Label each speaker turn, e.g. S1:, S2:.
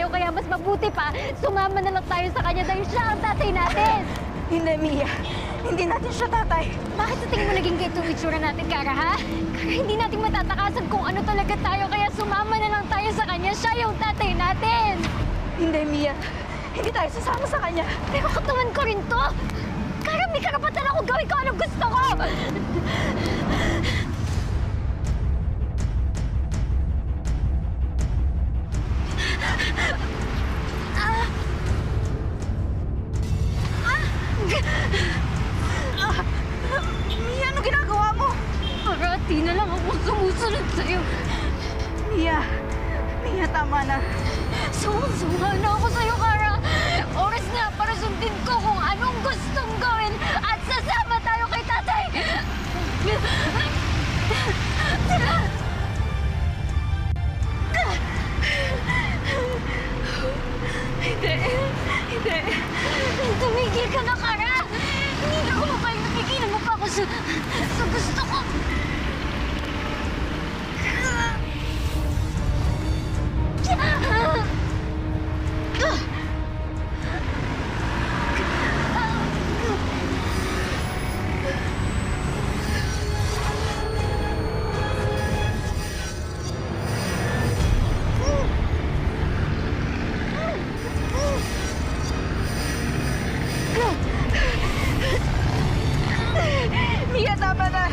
S1: tayo, kaya mas mabuti pa, sumama na lang tayo sa kanya dahil siya ang tatay natin!
S2: Hindi, Mia. Hindi natin siya tatay.
S1: Bakit sa tingin mo naging ganito ang itsura natin, Kara, ha? Kara, hindi natin matatakasan kung ano talaga tayo, kaya sumama na lang tayo sa kanya. Siya yung tatay natin!
S2: Hindi, Mia. Hindi tayo sasama sa kanya.
S1: Pero katawan ko rin to! Kara, may karapatan ako gawin ko anong gusto ko!
S2: Mia, ano ginagawa mo?
S1: Parati na lang ako sumusunod sa'yo.
S2: Mia. Mia, tama na.
S1: Sumusunod na ako sa'yo, Kara. Oras na para sundin ko kung anong gustong gawin at sasama tayo kay tatay.
S2: Hindi. Hindi.
S1: Tumigil ka na, Kara. Hindi na ako mapayag. Napigilan mo pa ako sa gusto ko.
S2: Mia, tama na.